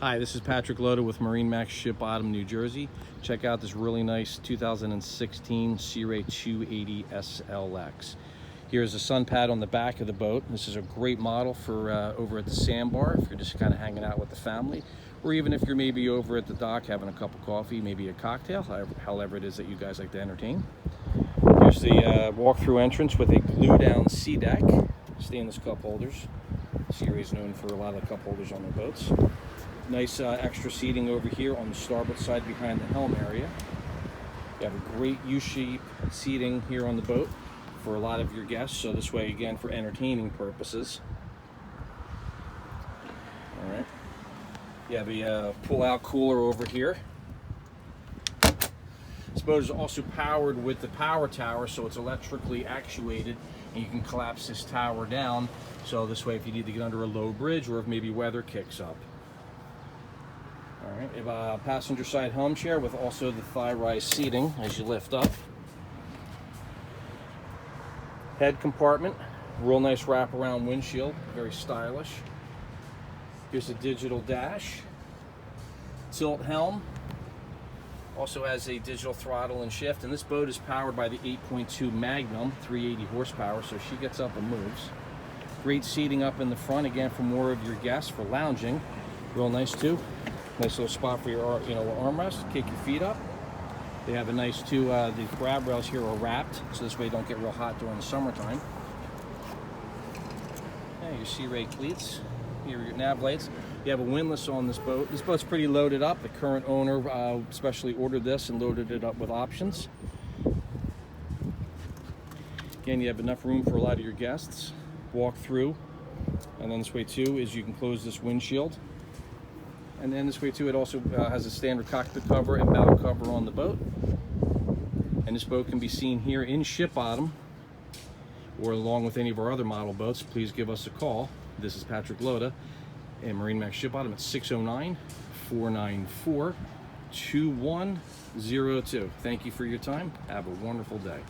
Hi, this is Patrick Loda with MarineMax Ship Bottom, New Jersey. Check out this really nice 2016 Sea Ray 280 SLX. Here's a sun pad on the back of the boat. This is a great model for over at the sandbar if you're just kind of hanging out with the family, or even if you're maybe over at the dock having a cup of coffee, maybe a cocktail, however it is that you guys like to entertain. Here's the walk-through entrance with a glue-down sea deck, stainless cup holders. Sea Ray is known for a lot of the cup holders on their boats. Nice extra seating over here on the starboard side behind the helm area. You have a great U-shape seating here on the boat for a lot of your guests, so this way again for entertaining purposes. All right. You have a pull-out cooler over here. This boat is also powered with the power tower, so it's electrically actuated, and you can collapse this tower down, so this way if you need to get under a low bridge or if maybe weather kicks up. All right, we have a passenger side helm chair with also the thigh-rise seating as you lift up. Head compartment, real nice wraparound windshield, very stylish. Here's a digital dash. Tilt helm, also has a digital throttle and shift, and this boat is powered by the 8.2 Magnum, 380 horsepower, so she gets up and moves. Great seating up in the front, again for more of your guests for lounging. Real nice too. Nice little spot for your armrest, kick your feet up. They have a nice too, the grab rails here are wrapped, so this way you don't get real hot during the summertime. Yeah, your Sea Ray cleats, here are your nav lights. You have a windlass on this boat. This boat's pretty loaded up. The current owner specially ordered this and loaded it up with options. Again, you have enough room for a lot of your guests. Walk through, and then this way too is you can close this windshield. And then this way too, it also has a standard cockpit cover and bow cover on the boat. And this boat can be seen here in Ship Bottom, or along with any of our other model boats. Please give us a call. This is Patrick Loda and MarineMax Ship Bottom at 609-494-2102. Thank you for your time. Have a wonderful day.